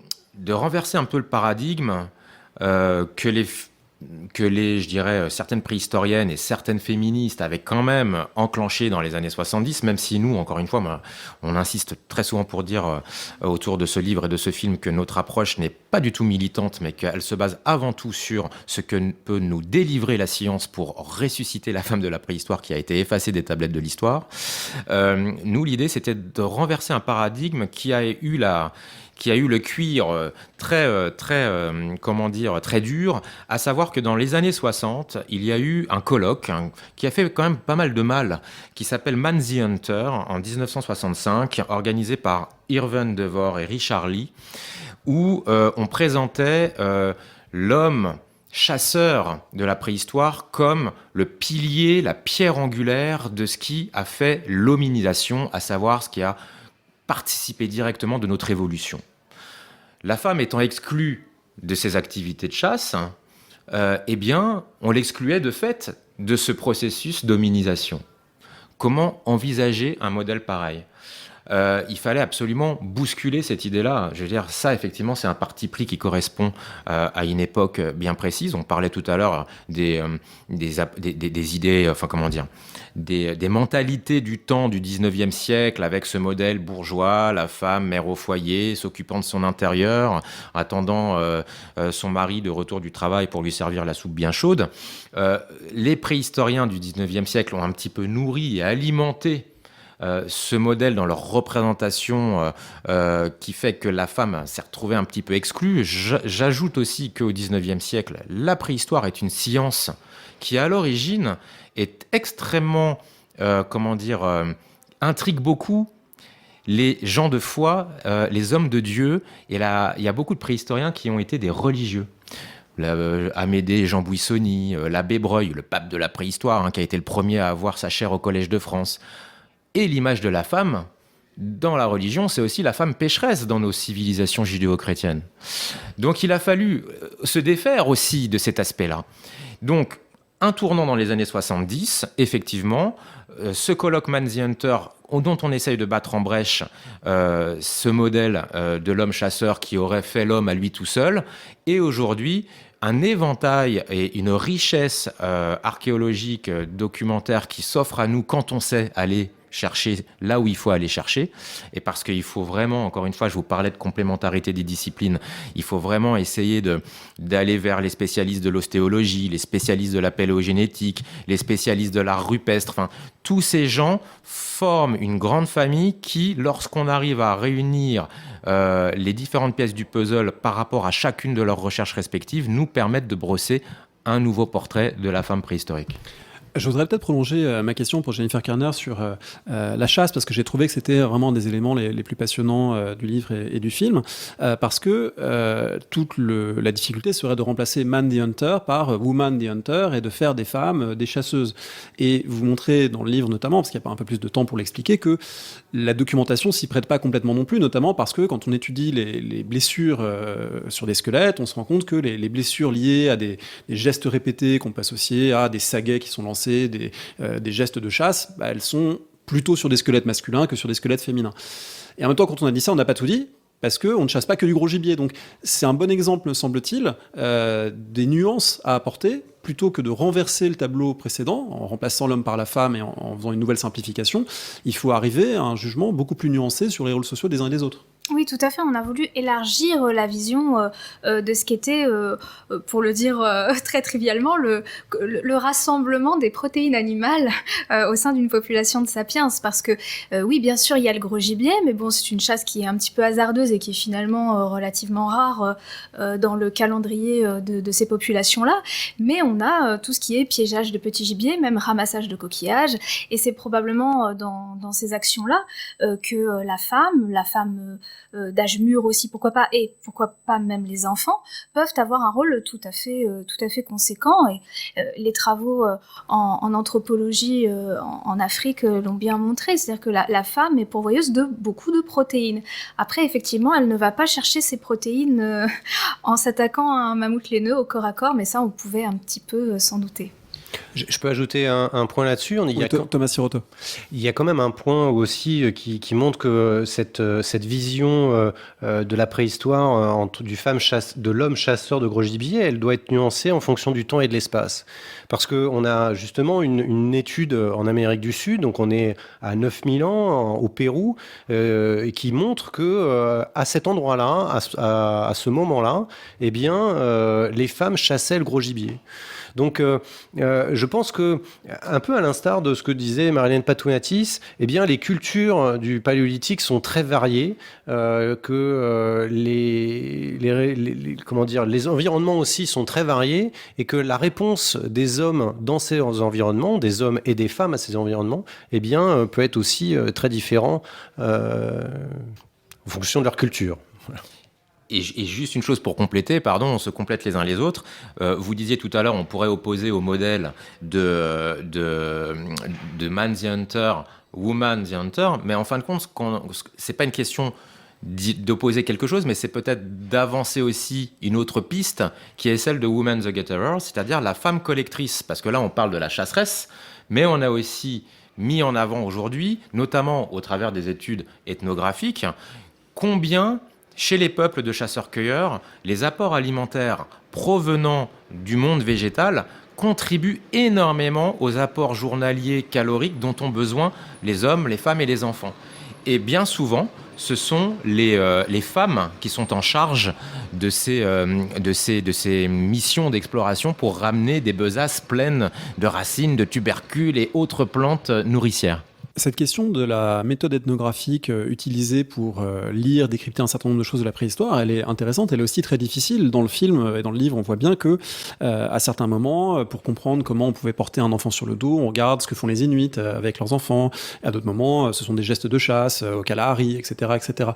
renverser un peu le paradigme que les, je dirais, certaines préhistoriennes et certaines féministes avaient quand même enclenché dans les années 70, même si nous, encore une fois, on insiste très souvent pour dire autour de ce livre et de ce film que notre approche n'est pas du tout militante, mais qu'elle se base avant tout sur ce que peut nous délivrer la science pour ressusciter la femme de la préhistoire qui a été effacée des tablettes de l'histoire. Nous, l'idée, c'était de renverser un paradigme qui a eu le cuir très dur, à savoir que dans les années 60, il y a eu un colloque qui a fait quand même pas mal de mal, qui s'appelle Man the Hunter, en 1965, organisé par Irvin Devore et Richard Lee, où on présentait l'homme chasseur de la préhistoire comme le pilier, la pierre angulaire de ce qui a fait l'hominisation, à savoir ce qui a participé directement de notre évolution. La femme étant exclue de ces activités de chasse, eh bien, on l'excluait de fait de ce processus d'hominisation. Comment envisager un modèle pareil ? Il fallait absolument bousculer cette idée-là. Je veux dire, ça, effectivement, c'est un parti pris qui correspond à une époque bien précise. On parlait tout à l'heure des idées, des mentalités du temps du 19e siècle avec ce modèle bourgeois, la femme, mère au foyer, s'occupant de son intérieur, attendant son mari de retour du travail pour lui servir la soupe bien chaude. Les préhistoriens du 19e siècle ont un petit peu nourri et alimenté ce modèle dans leur représentation qui fait que la femme s'est retrouvée un petit peu exclue. J'ajoute aussi qu'au XIXe siècle, la préhistoire est une science qui, à l'origine, est extrêmement, intrigue beaucoup les gens de foi, les hommes de Dieu. Et là, il y a beaucoup de préhistoriens qui ont été des religieux. Amédée Jean Buissonny, l'abbé Breuil, le pape de la préhistoire, qui a été le premier à avoir sa chaire au Collège de France. Et l'image de la femme, dans la religion, c'est aussi la femme pécheresse dans nos civilisations judéo-chrétiennes. Donc il a fallu se défaire aussi de cet aspect-là. Donc, un tournant dans les années 70, effectivement, ce colloque Man the Hunter, dont on essaye de battre en brèche ce modèle de l'homme chasseur qui aurait fait l'homme à lui tout seul, et aujourd'hui, un éventail et une richesse archéologique, documentaire qui s'offre à nous quand on sait aller chercher là où il faut aller chercher. Et parce qu'il faut vraiment, encore une fois, je vous parlais de complémentarité des disciplines, il faut vraiment essayer d'aller vers les spécialistes de l'ostéologie, les spécialistes de la paléogénétique, les spécialistes de l'art rupestre. Enfin, tous ces gens forment une grande famille qui, lorsqu'on arrive à réunir les différentes pièces du puzzle par rapport à chacune de leurs recherches respectives, nous permettent de brosser un nouveau portrait de la femme préhistorique. Je voudrais peut-être prolonger ma question pour Jennifer Kerner sur la chasse, parce que j'ai trouvé que c'était vraiment des éléments les plus passionnants du livre et du film, parce que toute la difficulté serait de remplacer Man the Hunter par Woman the Hunter et de faire des femmes des chasseuses. Et vous montrez dans le livre notamment, parce qu'il n'y a pas un peu plus de temps pour l'expliquer, que la documentation s'y prête pas complètement non plus, notamment parce que quand on étudie les blessures sur des squelettes, on se rend compte que les blessures liées à des gestes répétés qu'on peut associer à des saguets qui sont lancés, des gestes de chasse, elles sont plutôt sur des squelettes masculins que sur des squelettes féminins. Et en même temps, quand on a dit ça, on n'a pas tout dit, parce qu'on ne chasse pas que du gros gibier. Donc c'est un bon exemple, me semble-t-il, des nuances à apporter, plutôt que de renverser le tableau précédent, en remplaçant l'homme par la femme et en faisant une nouvelle simplification. Il faut arriver à un jugement beaucoup plus nuancé sur les rôles sociaux des uns et des autres. Oui, tout à fait. On a voulu élargir la vision de ce qu'était, pour le dire très trivialement, le rassemblement des protéines animales au sein d'une population de sapiens. Parce que, oui, bien sûr, il y a le gros gibier, mais bon, c'est une chasse qui est un petit peu hasardeuse et qui est finalement relativement rare dans le calendrier de ces populations-là. Mais on a tout ce qui est piégeage de petits gibiers, même ramassage de coquillages. Et c'est probablement dans ces actions-là que la femme d'âge mûr aussi, pourquoi pas, et pourquoi pas même les enfants, peuvent avoir un rôle tout à fait conséquent. Et les travaux en anthropologie en Afrique l'ont bien montré, c'est-à-dire que la femme est pourvoyeuse de beaucoup de protéines. Après, effectivement, elle ne va pas chercher ces protéines en s'attaquant à un mammouth laineux au corps à corps, mais ça, on pouvait un petit peu s'en douter. Je peux ajouter un point là-dessus. Thomas Siroto. Il y a quand même un point aussi qui montre que cette vision de la préhistoire de l'homme chasseur de gros gibier, elle doit être nuancée en fonction du temps et de l'espace. Parce qu'on a justement une étude en Amérique du Sud, donc on est à 9000 ans au Pérou, qui montre que à cet endroit-là, à ce moment-là, eh bien, les femmes chassaient le gros gibier. Donc, je pense que, un peu à l'instar de ce que disait Marilène Patounatis, eh bien, les cultures du Paléolithique sont très variées, que les environnements aussi sont très variés, et que la réponse des hommes dans ces environnements, des hommes et des femmes à ces environnements, eh bien, peut être aussi très différent en fonction de leur culture. Voilà. Et juste une chose pour compléter, on se complète les uns les autres. Vous disiez tout à l'heure, on pourrait opposer au modèle de Man the Hunter, Woman the Hunter, mais en fin de compte, c'est pas une question d'opposer quelque chose, mais c'est peut-être d'avancer aussi une autre piste, qui est celle de Woman the Gatherer, c'est-à-dire la femme collectrice, parce que là, on parle de la chasseresse, mais on a aussi mis en avant aujourd'hui, notamment au travers des études ethnographiques, combien chez les peuples de chasseurs-cueilleurs, les apports alimentaires provenant du monde végétal contribuent énormément aux apports journaliers caloriques dont ont besoin les hommes, les femmes et les enfants. Et bien souvent, ce sont les femmes qui sont en charge de ces missions d'exploration pour ramener des besaces pleines de racines, de tubercules et autres plantes nourricières. Cette question de la méthode ethnographique utilisée pour lire, décrypter un certain nombre de choses de la préhistoire, elle est intéressante, elle est aussi très difficile. Dans le film et dans le livre, on voit bien que à certains moments, pour comprendre comment on pouvait porter un enfant sur le dos, on regarde ce que font les Inuits avec leurs enfants. À d'autres moments, ce sont des gestes de chasse au Kalahari, etc., etc.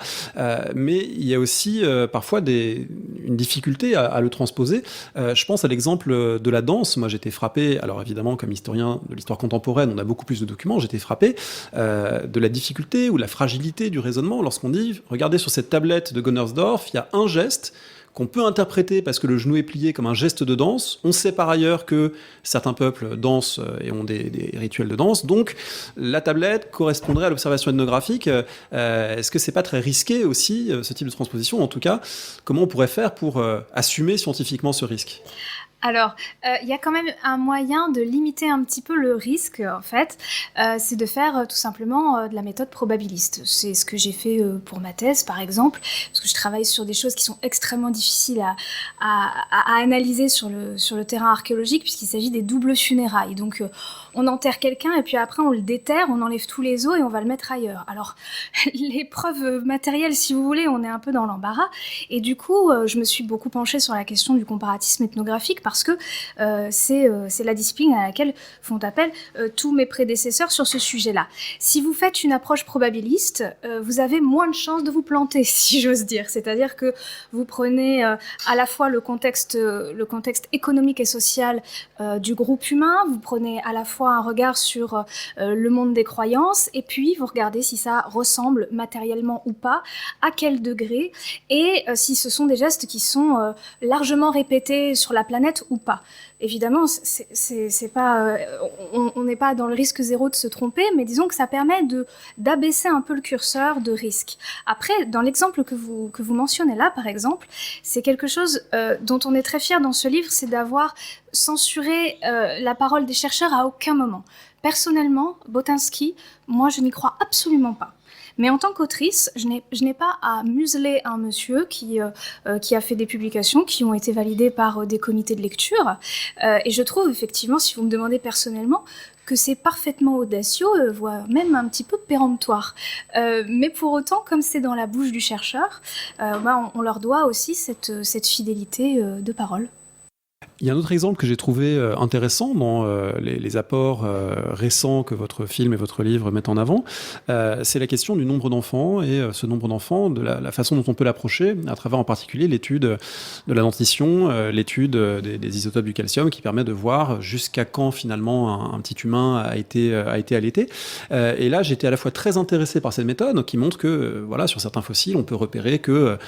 Mais il y a aussi parfois une difficulté à le transposer. Je pense à l'exemple de la danse. Moi, j'étais frappé, alors évidemment, comme historien de l'histoire contemporaine, on a beaucoup plus de documents, j'étais frappé de la difficulté ou la fragilité du raisonnement lorsqu'on dit, regardez sur cette tablette de Gunnersdorf, il y a un geste qu'on peut interpréter parce que le genou est plié comme un geste de danse. On sait par ailleurs que certains peuples dansent et ont des rituels de danse. Donc, la tablette correspondrait à l'observation ethnographique. Est-ce que c'est pas très risqué aussi, ce type de transposition? En tout cas, comment on pourrait faire pour assumer scientifiquement ce risque? Alors, il y a quand même un moyen de limiter un petit peu le risque, en fait, c'est de faire tout simplement de la méthode probabiliste. C'est ce que j'ai fait pour ma thèse, par exemple, parce que je travaille sur des choses qui sont extrêmement difficiles à analyser sur le terrain archéologique, puisqu'il s'agit des doubles funérailles. Donc, on enterre quelqu'un et puis après on le déterre, on enlève tous les os et on va le mettre ailleurs. Alors, les preuves matérielles, si vous voulez, on est un peu dans l'embarras. Et du coup, je me suis beaucoup penchée sur la question du comparatisme ethnographique, parce que c'est la discipline à laquelle font appel tous mes prédécesseurs sur ce sujet-là. Si vous faites une approche probabiliste, vous avez moins de chances de vous planter, si j'ose dire. C'est-à-dire que vous prenez à la fois le contexte économique et social du groupe humain, vous prenez à la fois un regard sur le monde des croyances, et puis vous regardez si ça ressemble matériellement ou pas, à quel degré, et si ce sont des gestes qui sont largement répétés sur la planète ou pas. Évidemment, c'est pas, on n'est pas dans le risque zéro de se tromper, mais disons que ça permet d'abaisser un peu le curseur de risque. Après, dans l'exemple que vous mentionnez là, par exemple, c'est quelque chose dont on est très fier dans ce livre, c'est d'avoir censuré la parole des chercheurs à aucun moment. Personnellement, Botinski, moi, je n'y crois absolument pas. Mais en tant qu'autrice, je n'ai pas à museler un monsieur qui a fait des publications qui ont été validées par des comités de lecture. Et je trouve effectivement, si vous me demandez personnellement, que c'est parfaitement audacieux, voire même un petit peu péremptoire. Mais pour autant, comme c'est dans la bouche du chercheur, on leur doit aussi cette fidélité de parole. Il y a un autre exemple que j'ai trouvé intéressant dans les apports récents que votre film et votre livre mettent en avant. C'est la question du nombre d'enfants et ce nombre d'enfants, de la façon dont on peut l'approcher, à travers en particulier l'étude de la dentition, l'étude des isotopes du calcium, qui permet de voir jusqu'à quand finalement un petit humain a été allaité. Et là, j'étais à la fois très intéressé par cette méthode qui montre que voilà, sur certains fossiles, on peut repérer que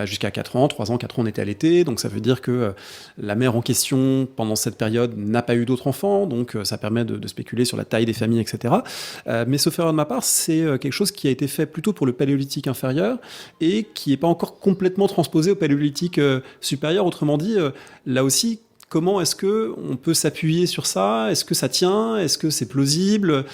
jusqu'à 4 ans, 3 ans, 4 ans, on était allaité. Donc ça veut dire que la mère en question, pendant cette période, n'a pas eu d'autres enfants, donc ça permet de spéculer sur la taille des familles, etc. Mais sauf erreur de ma part, c'est quelque chose qui a été fait plutôt pour le paléolithique inférieur et qui n'est pas encore complètement transposé au paléolithique supérieur. Autrement dit, là aussi, comment est-ce qu'on peut s'appuyer sur ça? Est-ce que ça tient? Est-ce que c'est plausible?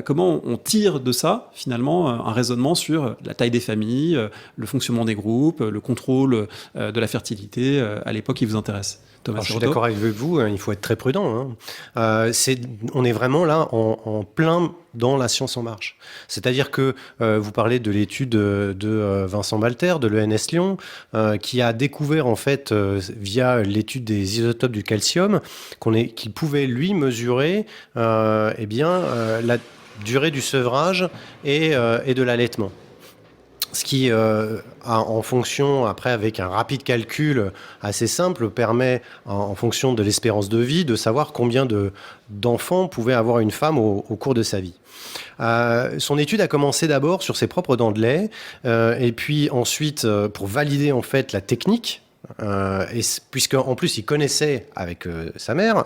Comment on tire de ça, finalement, un raisonnement sur la taille des familles, le fonctionnement des groupes, le contrôle de la fertilité à l'époque qui vous intéresse? Thomas Je suis d'accord avec vous, il faut être très prudent. On est vraiment là en plein dans la science en marche. C'est-à-dire que vous parlez de l'étude de Vincent Balter, de l'ENS Lyon, qui a découvert en fait, via l'étude des isotopes du calcium, qu'il pouvait lui mesurer la durée du sevrage et de l'allaitement. Ce qui, en fonction, après, avec un rapide calcul assez simple, permet, en fonction de l'espérance de vie, de savoir combien d'enfants pouvait avoir une femme au cours de sa vie. Son étude a commencé d'abord sur ses propres dents de lait, et puis ensuite, pour valider en fait la technique, puisque en plus il connaissait avec sa mère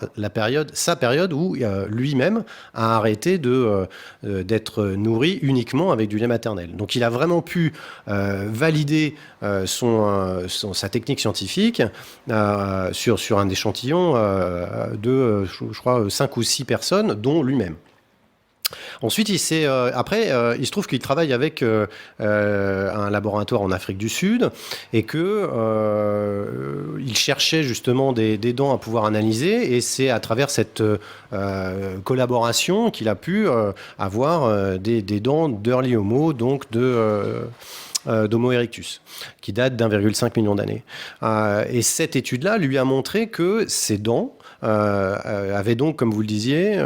sa période où lui-même a arrêté d'être nourri uniquement avec du lait maternel. Donc il a vraiment pu valider sa technique scientifique sur un échantillon de, je crois, 5 ou 6 personnes, dont lui-même. Ensuite, il se trouve qu'il travaille avec un laboratoire en Afrique du Sud et que il cherchait justement des dents à pouvoir analyser, et c'est à travers cette collaboration qu'il a pu avoir des dents d'Early Homo, donc d'Homo erectus, qui date d'1,5 million d'années. Et cette étude-là lui a montré que ces dents avaient donc, comme vous le disiez,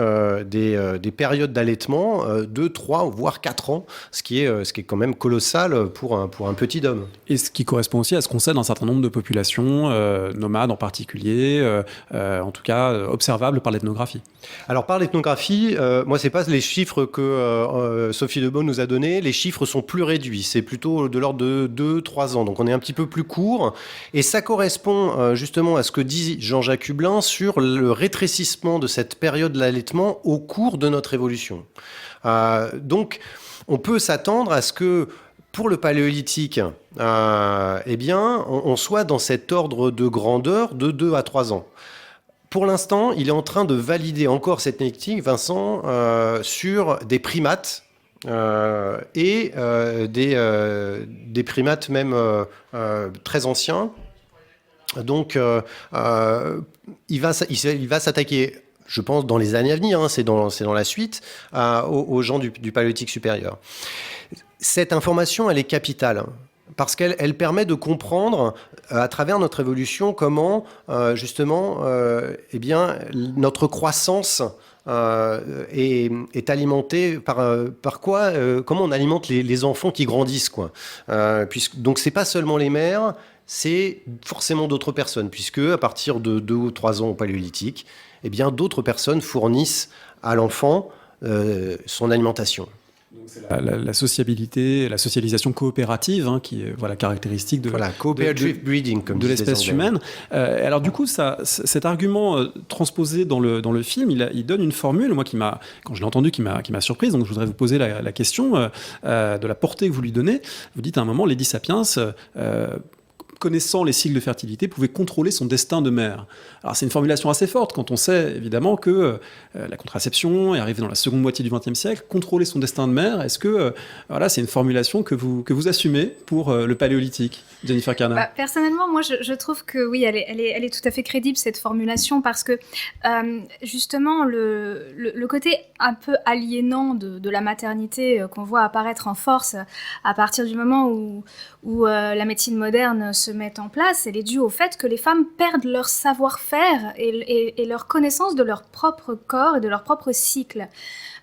des périodes d'allaitement de 3 voire 4 ans, ce qui est quand même colossal pour un petit homme. Et ce qui correspond aussi à ce qu'on sait d'un certain nombre de populations, nomades en particulier, en tout cas observables par l'ethnographie. Alors par l'ethnographie, moi c'est pas les chiffres que Sophie Debeau nous a donnés, les chiffres sont plus réduits, c'est plutôt de l'ordre de 2-3 ans, donc on est un petit peu plus court, et ça correspond justement à ce que dit Jean-Jacques Hublin sur le rétrécissement de cette période de l'allaitement au cours de notre évolution. Donc on peut s'attendre à ce que pour le paléolithique, eh bien, on soit dans cet ordre de grandeur de 2 à 3 ans. Pour l'instant, il est en train de valider encore cette technique, Vincent, sur des primates et des primates même très anciens. Donc, il va s'attaquer, je pense, dans les années à venir, c'est dans la suite, aux gens du paléolithique supérieur. Cette information, elle est capitale, parce qu'elle permet de comprendre à travers notre évolution comment justement eh bien, notre croissance est alimentée par quoi, comment on alimente les enfants qui grandissent, quoi. Donc c'est pas seulement les mères, c'est forcément d'autres personnes, puisque à partir de 2 ou 3 ans au paléolithique, eh bien d'autres personnes fournissent à l'enfant son alimentation. C'est la sociabilité, la socialisation coopérative, qui est caractéristique de cooperative breeding, comme de l'espèce humaine. Alors du coup, cet argument transposé dans le film, il donne une formule, moi quand je l'ai entendu, qui m'a surprise. Donc je voudrais vous poser la question de la portée que vous lui donnez. Vous dites à un moment, Lady Sapiens, connaissant les cycles de fertilité, pouvait contrôler son destin de mère. Alors c'est une formulation assez forte quand on sait évidemment que la contraception est arrivée dans la seconde moitié du XXe siècle. Contrôler son destin de mère, est-ce que c'est une formulation que vous assumez pour le paléolithique, Jennifer Carner? Personnellement, moi je trouve que oui, elle est tout à fait crédible, cette formulation, parce que justement le côté un peu aliénant de la maternité qu'on voit apparaître en force à partir du moment où la médecine moderne se met en place, elle est due au fait que les femmes perdent leur savoir-faire et leur connaissance de leur propre corps et de leur propre cycle.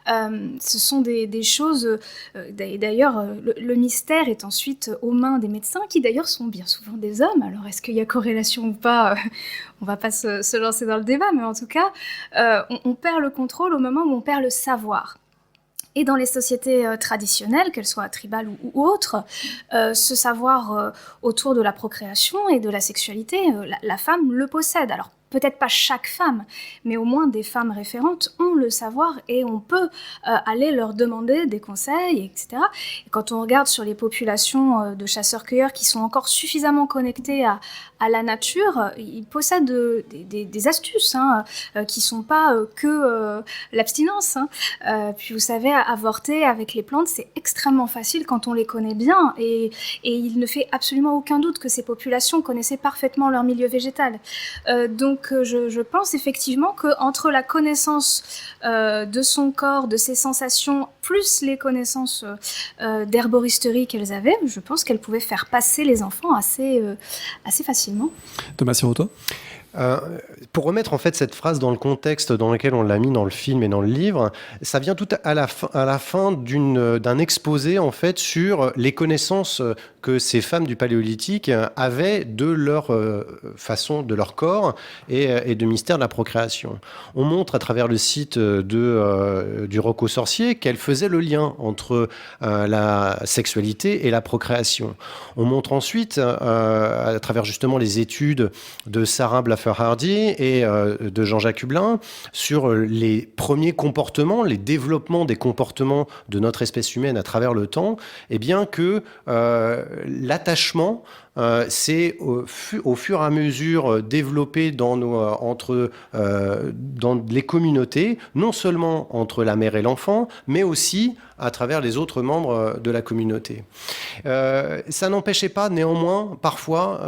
Ce sont des choses... d'ailleurs, le mystère est ensuite aux mains des médecins, qui d'ailleurs sont bien souvent des hommes. Alors, est-ce qu'il y a corrélation ou pas? On ne va pas se lancer dans le débat, mais en tout cas, on perd le contrôle au moment où on perd le savoir. Et dans les sociétés traditionnelles, qu'elles soient tribales ou autres, ce savoir autour de la procréation et de la sexualité, la femme le possède. Alors, peut-être pas chaque femme, mais au moins des femmes référentes ont le savoir et on peut aller leur demander des conseils, etc. Et quand on regarde sur les populations de chasseurs-cueilleurs qui sont encore suffisamment connectées à la nature, ils possèdent des astuces qui ne sont pas que l'abstinence. Puis vous savez, avorter avec les plantes, c'est extrêmement facile quand on les connaît bien, et il ne fait absolument aucun doute que ces populations connaissaient parfaitement leur milieu végétal. Donc je pense effectivement qu'entre la connaissance de son corps, de ses sensations, plus les connaissances d'herboristerie qu'elles avaient, je pense qu'elles pouvaient faire passer les enfants assez facilement. Thomas Siroto ? Pour remettre en fait cette phrase dans le contexte dans lequel on l'a mis dans le film et dans le livre, ça vient tout à la fin d'un exposé en fait sur les connaissances que ces femmes du Paléolithique avaient de leur façon, de leur corps et de mystère de la procréation. On montre à travers le site du Roc aux Sorciers qu'elles faisaient le lien entre la sexualité et la procréation. On montre ensuite à travers justement les études de Sarah Blaffer-Hardy et de Jean-Jacques Hublin sur les premiers comportements, les développements des comportements de notre espèce humaine à travers le temps, et bien que l'attachement c'est au fur et à mesure développé dans les communautés, non seulement entre la mère et l'enfant, mais aussi à travers les autres membres de la communauté. Ça n'empêchait pas néanmoins parfois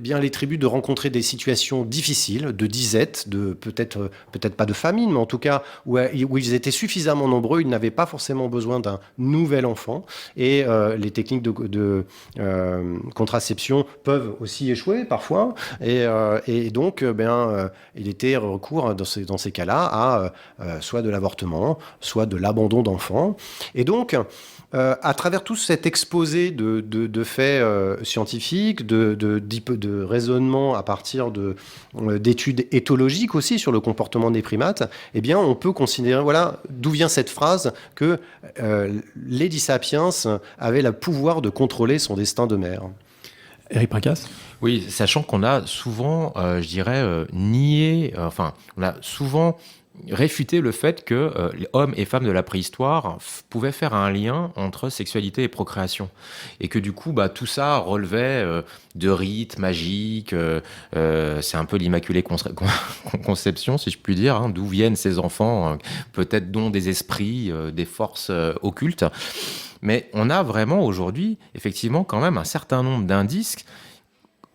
les tribus de rencontrer des situations difficiles, de disette, peut-être pas de famine, mais en tout cas où ils étaient suffisamment nombreux, ils n'avaient pas forcément besoin d'un nouvel enfant, et les techniques de contraception peuvent aussi échouer parfois, et donc il était recours dans ces cas-là à soit de l'avortement, soit de l'abandon d'enfants. Et donc à travers tout cet exposé de faits scientifiques, de raisonnements à partir d'études éthologiques aussi sur le comportement des primates, eh bien, on peut considérer, voilà, d'où vient cette phrase que Lady Sapiens avait le pouvoir de contrôler son destin de mère. Éric Pincas ? Oui, sachant qu'on a souvent, nié, on a souvent réfuté le fait que les hommes et femmes de la préhistoire pouvaient faire un lien entre sexualité et procréation. Et que du coup, tout ça relevait de rites magiques. C'est un peu l'immaculée conception, si je puis dire, hein, d'où viennent ces enfants, peut-être dont des esprits, des forces occultes. Mais on a vraiment aujourd'hui, effectivement, quand même un certain nombre d'indices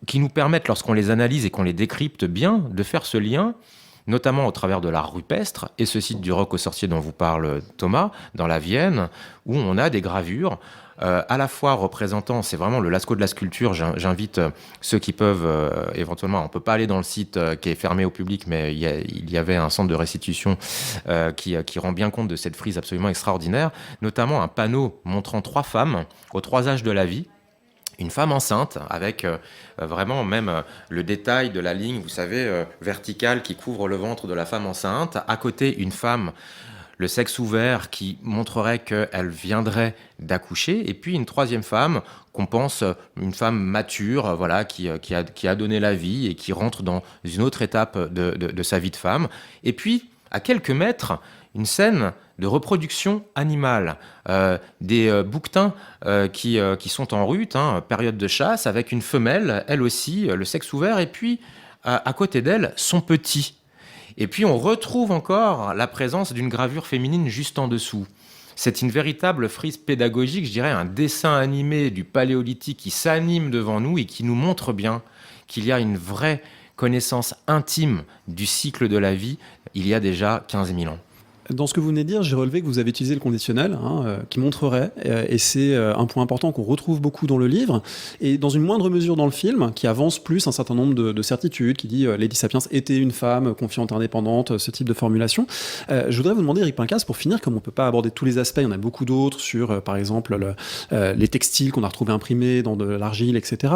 qui nous permettent, lorsqu'on les analyse et qu'on les décrypte bien, de faire ce lien, notamment au travers de l'art rupestre, et ce site du Roc aux Sorciers dont vous parle Thomas, dans la Vienne, où on a des gravures à la fois représentant, c'est vraiment le Lascaux de la sculpture, j'invite ceux qui peuvent éventuellement, on ne peut pas aller dans le site qui est fermé au public, mais il y avait un centre de restitution qui rend bien compte de cette frise absolument extraordinaire, notamment un panneau montrant 3 femmes aux 3 âges de la vie, une femme enceinte avec vraiment même le détail de la ligne, vous savez, verticale qui couvre le ventre de la femme enceinte. À côté, une femme, le sexe ouvert, qui montrerait qu'elle viendrait d'accoucher. Et puis une 3e femme qu'on pense une femme mature, voilà, qui a donné la vie et qui rentre dans une autre étape de sa vie de femme. Et puis, à quelques mètres, une scène de reproduction animale, des bouquetins qui sont en rut, période de chasse, avec une femelle, elle aussi, le sexe ouvert, et puis à côté d'elle, son petit. Et puis on retrouve encore la présence d'une gravure féminine juste en dessous. C'est une véritable frise pédagogique, je dirais un dessin animé du Paléolithique qui s'anime devant nous et qui nous montre bien qu'il y a une vraie connaissance intime du cycle de la vie il y a déjà 15 000 ans. Dans ce que vous venez de dire, j'ai relevé que vous avez utilisé le conditionnel, qui montrerait, et c'est un point important qu'on retrouve beaucoup dans le livre, et dans une moindre mesure dans le film, qui avance plus un certain nombre de certitudes, qui dit Lady Sapiens était une femme confiante, indépendante, ce type de formulation. Je voudrais vous demander, Éric Pincas, pour finir, comme on ne peut pas aborder tous les aspects, il y en a beaucoup d'autres sur, par exemple, les textiles qu'on a retrouvés imprimés dans de l'argile, etc.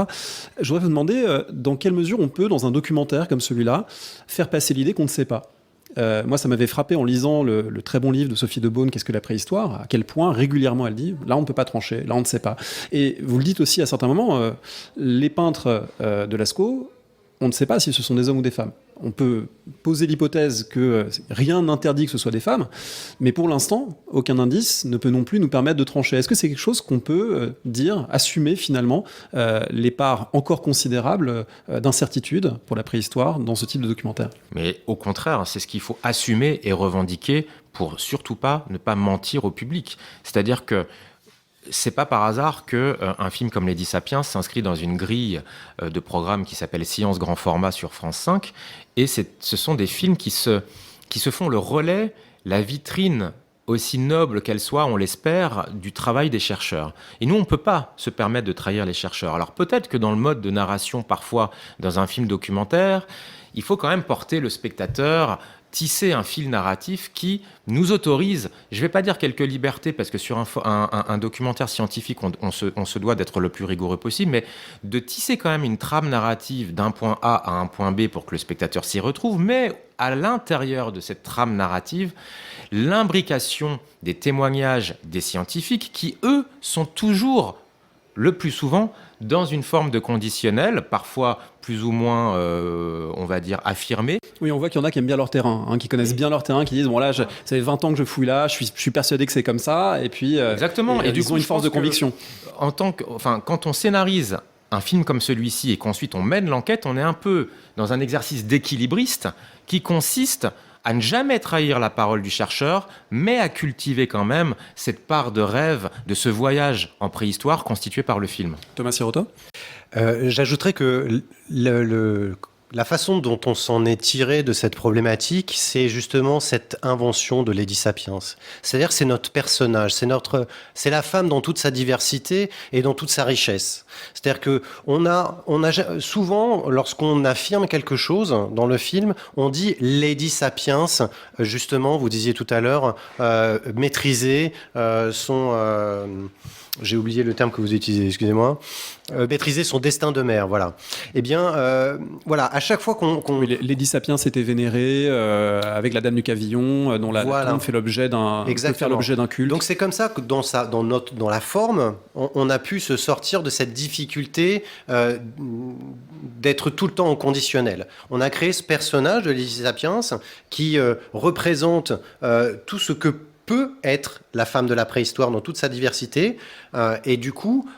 Je voudrais vous demander dans quelle mesure on peut, dans un documentaire comme celui-là, faire passer l'idée qu'on ne sait pas. Moi, ça m'avait frappé en lisant le très bon livre de Sophie de Beaune, Qu'est-ce que la préhistoire ? À quel point, régulièrement, elle dit, là, on ne peut pas trancher, là, on ne sait pas. Et vous le dites aussi à certains moments, les peintres de Lascaux, on ne sait pas si ce sont des hommes ou des femmes. On peut poser l'hypothèse que rien n'interdit que ce soit des femmes, mais pour l'instant, aucun indice ne peut non plus nous permettre de trancher. Est-ce que c'est quelque chose qu'on peut dire, assumer finalement les parts encore considérables d'incertitude pour la préhistoire dans ce type de documentaire ? Mais au contraire, c'est ce qu'il faut assumer et revendiquer pour surtout pas ne pas mentir au public. C'est-à-dire que c'est pas par hasard qu'un film comme Lady Sapiens s'inscrit dans une grille de programme qui s'appelle Science Grand Format sur France 5. Et ce sont des films qui se font le relais, la vitrine, aussi noble qu'elle soit, on l'espère, du travail des chercheurs. Et nous, on ne peut pas se permettre de trahir les chercheurs. Alors peut-être que dans le mode de narration, parfois, dans un film documentaire, il faut quand même porter le spectateur, tisser un fil narratif qui nous autorise, je ne vais pas dire quelques libertés, parce que sur un documentaire scientifique, on se doit d'être le plus rigoureux possible, mais de tisser quand même une trame narrative d'un point A à un point B pour que le spectateur s'y retrouve, mais à l'intérieur de cette trame narrative, l'imbrication des témoignages des scientifiques qui, eux, sont toujours le plus souvent dans une forme de conditionnel, parfois plus ou moins, on va dire, affirmé. Oui, on voit qu'il y en a qui aiment bien leur terrain, qui connaissent bien leur terrain, qui disent, bon là, ça fait 20 ans que je fouille là, je suis persuadé que c'est comme ça, et puis Exactement. Et du coup, ils ont une force de conviction. Quand on scénarise un film comme celui-ci et qu'ensuite on mène l'enquête, on est un peu dans un exercice d'équilibriste qui consiste à ne jamais trahir la parole du chercheur, mais à cultiver quand même cette part de rêve de ce voyage en préhistoire constitué par le film. Thomas Sirotto ? J'ajouterais que la façon dont on s'en est tiré de cette problématique, c'est justement cette invention de Lady Sapiens. C'est-à-dire que c'est notre personnage, c'est la femme dans toute sa diversité et dans toute sa richesse. C'est-à-dire que on a souvent, lorsqu'on affirme quelque chose dans le film, on dit Lady Sapiens, justement, vous disiez tout à l'heure, maîtriser j'ai oublié le terme que vous utilisez, excusez-moi. Maîtriser son destin de mère, voilà. Eh bien, voilà, à chaque fois qu'on... Oui, Lady Sapiens était vénérée avec la Dame du Pavillon, dont la tombe fait l'objet peut faire l'objet d'un culte. Donc c'est comme ça que dans la forme, on a pu se sortir de cette difficulté d'être tout le temps en conditionnel. On a créé ce personnage de Lady Sapiens qui représente tout ce que peut être la femme de la préhistoire dans toute sa diversité. Et du coup,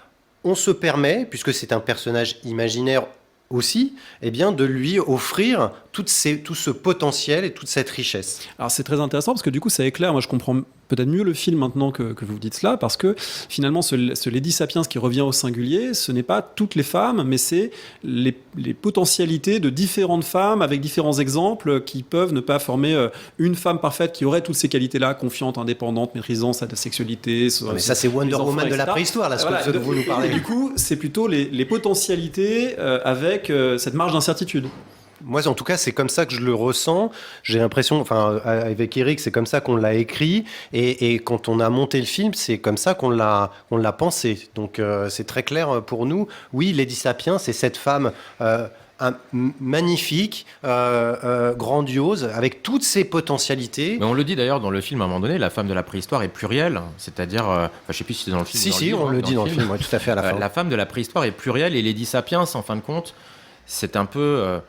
on se permet, puisque c'est un personnage imaginaire aussi, eh bien, de lui offrir tout ce potentiel et toute cette richesse. Alors c'est très intéressant parce que du coup ça éclaire, moi je comprends peut-être mieux le film maintenant que vous dites cela, parce que finalement ce Lady Sapiens qui revient au singulier, ce n'est pas toutes les femmes, mais c'est les potentialités de différentes femmes avec différents exemples qui peuvent ne pas former une femme parfaite qui aurait toutes ces qualités-là, confiante, indépendante, maîtrisant sa sexualité. Mais ça c'est Wonder Woman de la préhistoire, là, ce dont vous nous parlez. Et du coup c'est plutôt les potentialités avec cette marge d'incertitude. Moi, en tout cas, c'est comme ça que je le ressens. J'ai l'impression, avec Eric, c'est comme ça qu'on l'a écrit. Et quand on a monté le film, c'est comme ça qu'on l'a pensé. Donc, c'est très clair pour nous. Oui, Lady Sapiens, c'est cette femme magnifique, grandiose, avec toutes ses potentialités. Mais on le dit d'ailleurs dans le film à un moment donné, la femme de la préhistoire est plurielle. C'est-à-dire, je ne sais plus si c'est dans le film. Si, on le dit dans le film, ouais, tout à fait à la fin. La femme de la préhistoire est plurielle et Lady Sapiens, en fin de compte, c'est un peu...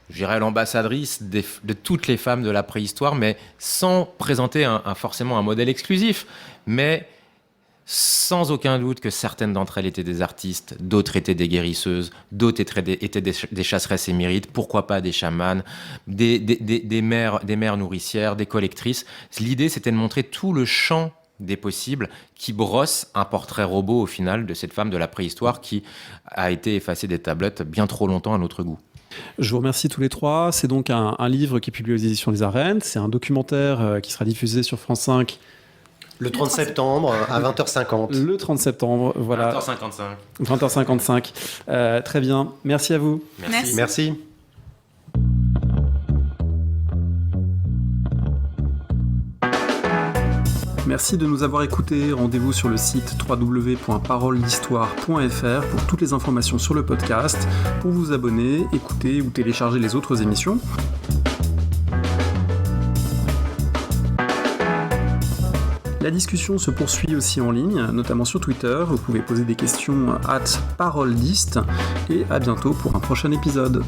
je dirais l'ambassadrice de toutes les femmes de la préhistoire, mais sans présenter forcément un modèle exclusif, mais sans aucun doute que certaines d'entre elles étaient des artistes, d'autres étaient des guérisseuses, d'autres étaient des chasseresses émérites, pourquoi pas des chamanes, des mères nourricières, des collectrices. L'idée, c'était de montrer tout le champ des possibles qui brosse un portrait robot au final de cette femme de la préhistoire qui a été effacée des tablettes bien trop longtemps à notre goût. Je vous remercie tous les trois. C'est donc un livre qui est publié aux éditions Les Arènes. C'est un documentaire qui sera diffusé sur France 5 le 30 septembre à 20h50. Le 30 septembre, voilà. 20h55. Très bien. Merci à vous. Merci. Merci de nous avoir écoutés. Rendez-vous sur le site www.paroledhistoire.fr pour toutes les informations sur le podcast, pour vous abonner, écouter ou télécharger les autres émissions. La discussion se poursuit aussi en ligne, notamment sur Twitter. Vous pouvez poser des questions @paroledist et à bientôt pour un prochain épisode.